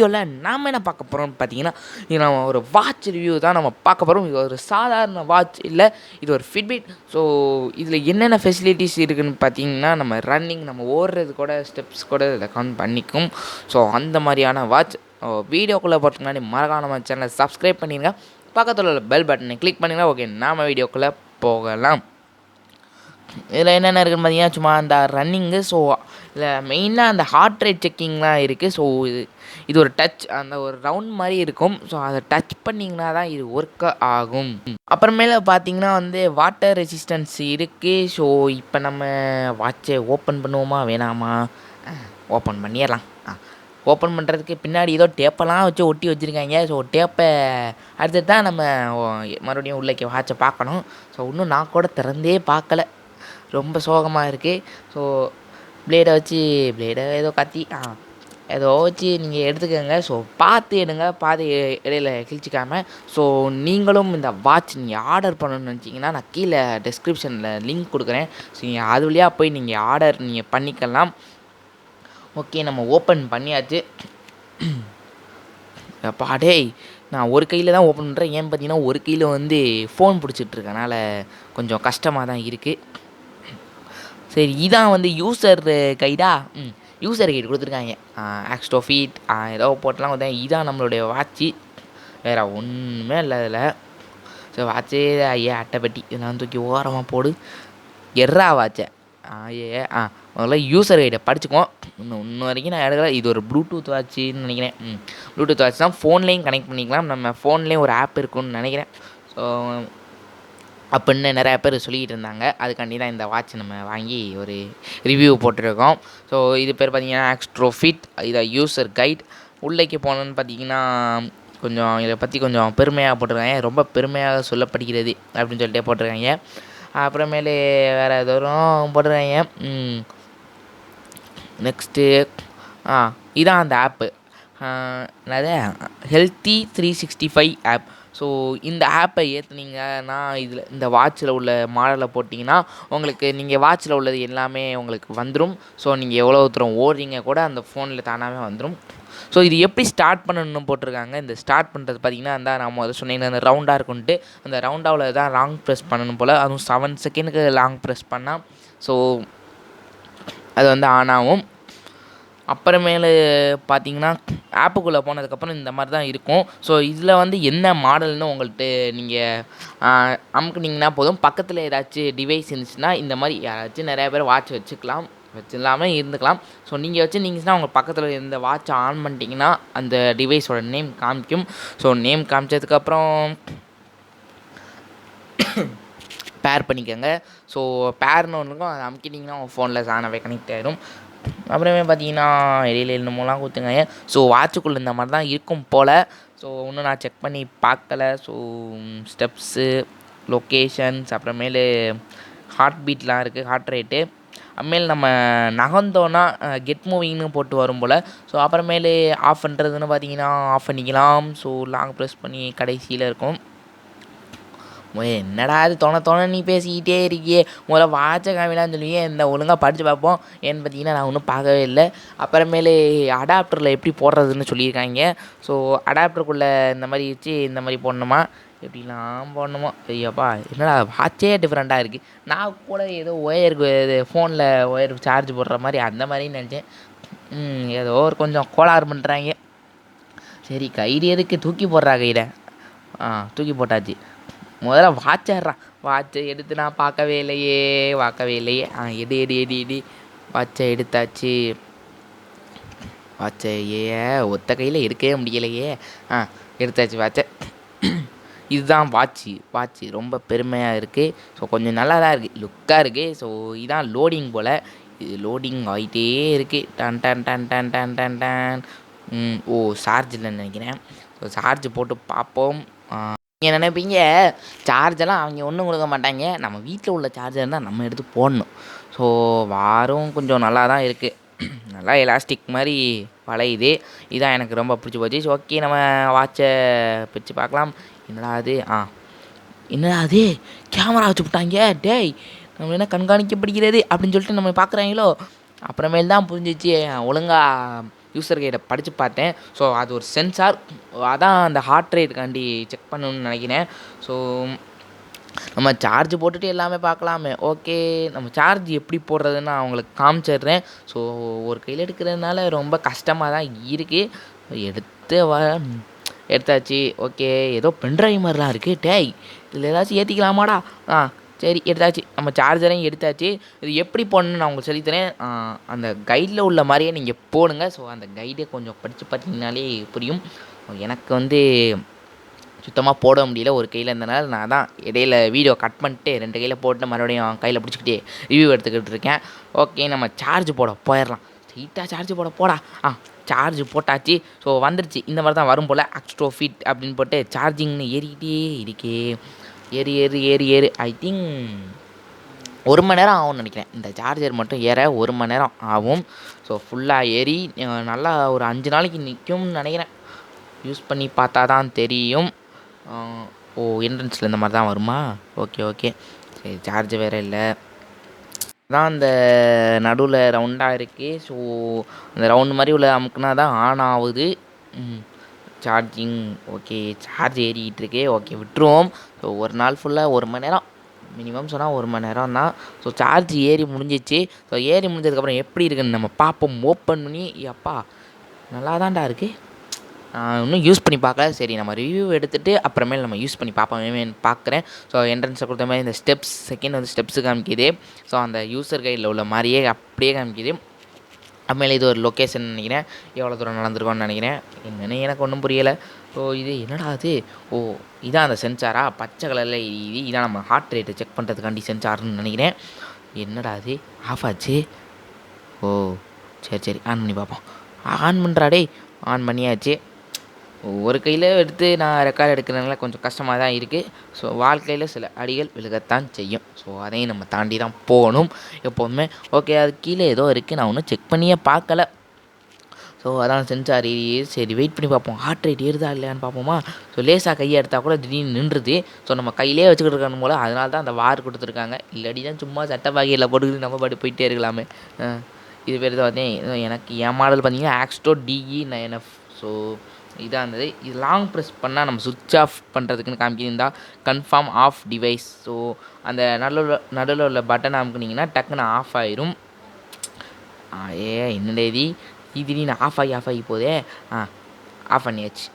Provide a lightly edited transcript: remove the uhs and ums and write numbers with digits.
வீடியோவில் நாம் என்ன பார்க்க போகிறோம்னு பார்த்தீங்கன்னா, இது நம்ம ஒரு வாட்ச் ரிவ்யூ தான் நம்ம பார்க்க போகிறோம். இது ஒரு சாதாரண வாட்ச் இல்லை, இது ஒரு ஃபிட்பிட். ஸோ இதில் என்னென்ன ஃபெசிலிட்டிஸ் இருக்குதுன்னு பார்த்தீங்கன்னா, நம்ம ரன்னிங் நம்ம ஓடுறது கூட ஸ்டெப்ஸ் கூட இதில் கவுண்ட் பண்ணிக்கும். ஸோ அந்த மாதிரியான வாட்ச். வீடியோக்குள்ளே போகிறதுக்கு முன்னாடி மறக்காம நம்ம சேனலை சப்ஸ்கிரைப் பண்ணிடுங்க, பக்கத்தில் உள்ள பெல் பட்டனை கிளிக் பண்ணிங்கன்னா ஓகே நாம் வீடியோக்குள்ளே போகலாம். இதில் என்னென்ன இருக்குதுன்னு பார்த்தீங்கன்னா, சும்மா அந்த ரன்னிங்கு. ஸோ இதில் மெயினாக அந்த ஹார்ட் ரேட் செக்கிங்லாம் இருக்குது. ஸோ இது ஒரு டச், அந்த ஒரு ரவுண்ட் மாதிரி இருக்கும். ஸோ அதை டச் பண்ணிங்கன்னா தான் இது ஒர்க் ஆகும். அப்புறமேல பார்த்தீங்கன்னா வாட்டர் ரெசிஸ்டன்ஸ் இருக்குது. ஸோ இப்போ நம்ம வாட்சை ஓப்பன் பண்ணுவோமா வேணாமா? ஓப்பன் பண்ணிடலாம். ஓப்பன் பண்ணுறதுக்கு பின்னாடி ஏதோ டேப்பெல்லாம் வச்சு ஒட்டி வச்சுருக்காங்க. ஸோ டேப்பை அடுத்து தான் நம்ம மறுபடியும் உள்ளே வாட்சை பார்க்கணும். ஸோ இன்னும் நான் கூட திறந்தே பார்க்கல, ரொம்ப சோகமாக இருக்குது. ஸோ பிளேடை ஏதோ கத்தி ஏதோ வச்சு நீங்கள் எடுத்துக்கோங்க. ஸோ பார்த்து எடுங்க, பார்த்து இடையில கிழிச்சிக்காமல். ஸோ நீங்களும் இந்த வாட்ச் நீங்கள் ஆர்டர் பண்ணணும்னு நினச்சிங்கன்னா நான் கீழே டிஸ்கிரிப்ஷனில் லிங்க் கொடுக்குறேன். ஸோ நீங்கள் அது வழியாக போய் நீங்கள் ஆர்டர் நீங்கள் பண்ணிக்கலாம். ஓகே, நம்ம ஓப்பன் பண்ணியாச்சு. அப்பா டேய், நான் ஒரு கையில் தான் ஓப்பன் பண்ணுறேன். ஏன்னு பார்த்தீங்கன்னா ஒரு கையில் ஃபோன் பிடிச்சிட்ருக்கனால கொஞ்சம் கஷ்டமாக தான் இருக்குது. சரி, இதான் யூசர் கைடா. யூசர் கைடு கொடுத்துருக்காங்க. ஆக்ஸ்டோஃபீட் ஏதோ போட்டெலாம் கொடுத்தாங்க. இதான் நம்மளுடைய வாட்சி, வேறு ஒன்றுமே இல்லை இதில். ஸோ வாட்சே ஐயா அட்டைப்பெட்டி இதெல்லாம் தூக்கி ஓரமாக போடு. எர்ரா வாட்சை முதல்ல யூசர் கைடை படிச்சுக்குவோம். இன்னும் வரைக்கும் நான் எடுக்கல. இது ஒரு ப்ளூடூத் வாட்சின்னு நினைக்கிறேன். ப்ளூடூத் வாட்ச் தான், ஃபோன்லேயும் கனெக்ட் பண்ணிக்கலாம். நம்ம ஃபோன்லேயும் ஒரு ஆப் இருக்குன்னு நினைக்கிறேன். ஸோ அப்படின்னு நிறையா பேர் சொல்லிக்கிட்டு இருந்தாங்க. அதுக்காண்டி தான் இந்த வாட்ச் நம்ம வாங்கி ஒரு ரிவ்யூ போட்டிருக்கோம். ஸோ இது பேர் பார்த்தீங்கன்னா ஆக்ஸ்ட்ரோஃபிட். இதை யூசர் கைட். உள்ளேக்கு போனோன்னு பார்த்தீங்கன்னா கொஞ்சம் இதை பற்றி கொஞ்சம் பெருமையாக போட்டிருக்காங்க, ரொம்ப பெருமையாக சொல்லப்படுகிறது அப்படின்னு சொல்லிட்டு போட்டிருக்காங்க. அப்புறமேலே வேறு எதோரும் போட்டிருக்காங்க. நெக்ஸ்ட்டு இதான் அந்த ஆப்பு, என்னது ஹெல்த்தி 365 ஆப். ஸோ இந்த ஆப்பை ஏற்றுனீங்கன்னா இதில் இந்த வாட்சில் உள்ள மாடலை போட்டிங்கன்னா உங்களுக்கு நீங்கள் வாட்சில் உள்ளது எல்லாமே உங்களுக்கு வந்துடும். ஸோ நீங்கள் எவ்வளோ தூரம் ஓடுறீங்க கூட அந்த ஃபோனில் தானாகவே வந்துடும். ஸோ இது எப்படி ஸ்டார்ட் பண்ணணும்னு போட்டிருக்காங்க. இந்த ஸ்டார்ட் பண்ணுறது பார்த்திங்கன்னா நான் முதல்ல சொன்னேன், அந்த ரவுண்டாக இருக்குன்ட்டு அந்த ரவுண்டாவில் தான் லாங் ப்ரெஸ் பண்ணணும் போல். அதுவும் 7 செகண்டுக்கு லாங் ப்ரெஸ் பண்ணால் ஸோ அது ஆன் ஆகும். அப்புறமேலு பார்த்தீங்கன்னா ஆப்புக்குள்ளே போனதுக்கப்புறம் இந்த மாதிரி தான் இருக்கும். ஸோ இதில் என்ன மாடல்னு உங்கள்கிட்ட நீங்கள் அமுக்குனிங்கன்னா போதும். பக்கத்தில் ஏதாச்சும் டிவைஸ் இருந்துச்சுன்னா இந்த மாதிரி யாராச்சும் நிறையா பேர் வாட்ச் வச்சில்லாமல் இருந்துக்கலாம். ஸோ நீங்கள் வச்சுருந்தீங்கன்னா உங்கள் பக்கத்தில் இருந்த வாட்சை ஆன் பண்ணிட்டீங்கன்னா அந்த டிவைஸோட நேம் காமிக்கும். ஸோ நேம் காமிச்சதுக்கப்புறம் பேர் பண்ணிக்கோங்க. ஸோ பேர்னு ஒன்று இருக்கும், அதை அமுக்கிட்டிங்கன்னா உங்கள் ஃபோனில் தானாகவே கனெக்ட் ஆகிடும். அப்புறமே பார்த்தீங்கன்னா இடையில என்னமோலாம் கொடுத்துங்க. ஸோ வாட்சுக்குள்ளே இந்த மாதிரி தான் இருக்கும் போல். ஸோ இன்னும் நான் செக் பண்ணி பார்க்கல. ஸோ ஸ்டெப்ஸு, லொக்கேஷன்ஸ், அப்புறமேலு ஹார்ட் பீட்லாம் இருக்குது, ஹார்ட் ரேட்டு. அப்புறமேல் நம்ம நகர்ந்தோன்னா கெட் மூவிங்னு போட்டு வரும் போல். ஸோ அப்புறமேலு ஆஃப் பண்ணுறதுன்னு பார்த்தீங்கன்னா ஆஃப் பண்ணிக்கலாம். ஸோ லாங் ப்ரெஸ் பண்ணி கடைசியில் இருக்கும். என்னடா அது தோண நீ பேசிக்கிட்டே இருக்கியே, முதல்ல வாட்சை காமிலான்னு சொல்லுவீங்க. இந்த ஒழுங்காக படித்து பார்ப்போம். ஏன்னு பார்த்தீங்கன்னா நான் ஒன்றும் பார்க்கவே இல்லை. அப்புறமேலு அடாப்டரில் எப்படி போடுறதுன்னு சொல்லியிருக்காங்க. ஸோ அடாப்டருக்குள்ளே இந்த மாதிரி வச்சு இந்த மாதிரி போடணுமா, எப்படிலாம் போடணுமோ. ஐயோப்பா, என்னடா வாட்சே டிஃப்ரெண்ட்டாக இருக்குது. நான் கூட ஏதோ ஒயருக்கு ஃபோனில் ஒயர் சார்ஜ் போடுற மாதிரி அந்த மாதிரின்னு நினச்சேன். ஏதோ ஒரு கொஞ்சம் கோளாறு பண்ணுறாங்க. சரி, கைடு எதுக்கு தூக்கி போடுறா கைடை? தூக்கி போட்டாச்சு. முதல்ல வாட்சை எடுத்து நான் பார்க்கவே இல்லையே. எடி வாட்சை எடுத்தாச்சு. வாட்சையே ஒத்த கையில் எடுக்கவே முடியலையே. எடுத்தாச்சு வாட்சை. இதுதான் வாட்சி ரொம்ப பெருமையாக இருக்குது. ஸோ கொஞ்சம் நல்லா தான் இருக்குது, லுக்காக இருக்குது. ஸோ இதான் லோடிங் போல். இது லோடிங் ஆகிட்டே இருக்குது. Done done done done done done done. Charge இல்லைன்னு நினைக்கிறேன். ஸோ சார்ஜ் போட்டு பார்ப்போம். நீங்கள் நினைப்பீங்க சார்ஜெல்லாம் அவங்க ஒன்றும் கொடுக்க மாட்டாங்க, நம்ம வீட்டில் உள்ள சார்ஜர் தான் நம்ம எடுத்து போடணும். ஸோ வாரும் கொஞ்சம் நல்லா தான் இருக்குது, நல்லா எலாஸ்டிக் மாதிரி வளையுது. இதான் எனக்கு ரொம்ப பிடிச்சி போச்சு. ஸோ ஓகே, நம்ம வாட்சை பிரித்து பார்க்கலாம். என்னடா அது கேமரா வச்சு விட்டாங்க. டேய், நம்ம கண்காணிக்கப்படுகிறது அப்படின்னு சொல்லிட்டு நம்ம பார்க்குறாங்களோ. அப்புறமேல் தான் புரிஞ்சிச்சு ஒழுங்காக யூசர் கைடை படித்து பார்த்தேன். ஸோ அது ஒரு சென்சார், அதான் அந்த ஹார்ட் ரேட்டுக்காண்டி செக் பண்ணணும்னு நினைக்கிறேன். ஸோ நம்ம சார்ஜ் போட்டுட்டு எல்லாமே பார்க்கலாமே. ஓகே, நம்ம சார்ஜ் எப்படி போடுறதுன்னு நான் உங்களுக்கு காமிச்சிடுறேன். ஸோ ஒரு கையில் எடுக்கிறதுனால ரொம்ப கஷ்டமாக தான் இருக்குது. எடுத்தாச்சு. ஓகே, ஏதோ பென்ட்ரைவ் மாதிரிலாம் இருக்குது. டேய், இதில் ஏதாச்சும் ஏற்றிக்கலாமாடா? சரி, எடுத்தாச்சு. நம்ம சார்ஜரையும் எடுத்தாச்சு. இது எப்படி போடணும்னு நான் உங்களுக்கு சொல்லித்தரேன். அந்த கைடில் உள்ள மாதிரியே நீங்கள் போடுங்க. ஸோ அந்த கைடை கொஞ்சம் படித்து பார்த்தீங்கனாலே புரியும். எனக்கு சுத்தமாக போட முடியல ஒரு கையில் இருந்தனால, நான் தான் இடையில வீடியோ கட் பண்ணிட்டு 2 கையில் போட்டு மறுபடியும் கையில் பிடிச்சிக்கிட்டே ரிவ்யூ எடுத்துக்கிட்டு இருக்கேன். ஓகே, நம்ம சார்ஜ் போட போயிடலாம். ஸ்ட்ரெயிட்டாக சார்ஜ் போட சார்ஜ் போட்டாச்சு. ஸோ வந்துருச்சு. இந்த மாதிரி தான் வரும் போல். எக்ஸ்ட்ரா ஃபிட் அப்படின்னு போட்டு சார்ஜிங்னு ஏறிக்கிட்டே இருக்கே. ஏறு ஐ திங்க் 1 மணி நேரம் ஆகும்னு நினைக்கிறேன். இந்த சார்ஜர் மட்டும் ஏற 1 மணி நேரம் ஆகும். ஸோ ஃபுல்லாக ஏறி நல்லா ஒரு 5 நாளைக்கு நிற்கும்னு நினைக்கிறேன். யூஸ் பண்ணி பார்த்தா தான் தெரியும். என்ட்ரன்ஸில் இந்த மாதிரி தான் வருமா? ஓகே. சரி, சார்ஜ் வேறு இல்லை. தான் அந்த நடுவில் ரவுண்டாக இருக்குது. ஸோ அந்த ரவுண்டு மாதிரி உள்ள அமுக்குனா தான் ஆன் ஆகுது. சார்ஜிங் ஓகே, சார்ஜ் ஏறிக்கிட்டு இருக்கே. ஓகே, விட்டுருவோம். ஸோ ஒரு நாள் ஃபுல்லாக 1 மணி நேரம் மினிமம் சொன்னால் 1 மணி நேரம் தான். ஸோ சார்ஜ் ஏறி முடிஞ்சிச்சு. ஸோ ஏறி முடிஞ்சதுக்கப்புறம் எப்படி இருக்குன்னு நம்ம பார்ப்போம். ஓப்பன் பண்ணி அப்பா நல்லா தான்டா இருக்குது. இன்னும் யூஸ் பண்ணி பார்க்கல. சரி, நம்ம ரிவ்யூ எடுத்துகிட்டு அப்புறமேல் நம்ம யூஸ் பண்ணி பார்க்குறேன். ஸோ என்ட்ரன்ஸை கொடுத்த மாதிரி இந்த செகண்ட் ஸ்டெப்ஸு காமிக்குது. ஸோ அந்த யூசர் கைடில் உள்ள மாதிரியே அப்படியே காமிக்குது. அப்புறமேலே இது ஒரு லொக்கேஷன் நினைக்கிறேன். எவ்வளோ தூரம் நடந்திருக்கோன்னு நினைக்கிறேன். என்னென்னு எனக்கு ஒன்றும் புரியலை. ஸோ இது என்னடா அது? இதான் அந்த சென்சாரா? பச்சை கலரில் இதான் நம்ம ஹார்ட் ரேட்டை செக் பண்ணுறதுக்காண்டி சென்சார்னு நினைக்கிறேன். என்னடா அது ஆஃப் ஆச்சு? சரி, ஆன் பண்ணி பார்ப்போம். ஆன் பண்ணுறாடே. ஆன் பண்ணியாச்சு. ஒரு கையில் எடுத்து நான் ரெக்கார்ட் எடுக்கிறதுனால கொஞ்சம் கஷ்டமாக தான் இருக்குது. ஸோ வாழ்க்கையில் சில அடிகள் விழுகத்தான் செய்யும். ஸோ அதையும் நம்ம தாண்டி தான் போகணும் எப்போதுமே. ஓகே, அது கீழே ஏதோ இருக்குது. நான் ஒன்றும் செக் பண்ணியே பார்க்கல. ஸோ அதான் சென்சார் சரி, வெயிட் பண்ணி பார்ப்போம். ஹார்ட் ரேட் ஏறுதா இல்லையான்னு பார்ப்போமா? ஸோ லேசாக கையை எடுத்தால் கூட திடீர்னு நின்றுது. ஸோ நம்ம கையிலே வச்சுக்கிட்டு இருக்கணும் போல். அதனால தான் அந்த வார் கொடுத்துருக்காங்க. இல்லாடி தான் சும்மா சட்டை பாகையில் போட்டுக்கிட்டு நம்ம பாட்டு போயிட்டே இருக்கலாமே. இது பேர் தான் பார்த்தேன். எனக்கு என் மாடல் பார்த்தீங்கன்னா ஆக்ஸ்டோ DE 9F. ஸோ இதாக இருந்தது. இது லாங் ப்ரெஸ் பண்ணால் நம்ம சுவிட்ச் ஆஃப் பண்ணுறதுக்குன்னு காமிக்கிருந்தா கன்ஃபார்ம் ஆஃப் டிவைஸ். ஸோ அந்த நடுவில் உள்ள பட்டன் அமுக்குனிங்கன்னா டக்குன்னு ஆஃப் ஆயிரும். என்னடே இது திடீர்னு ஆஃப் ஆகி போதே. ஆஃப் பண்ணியாச்சு.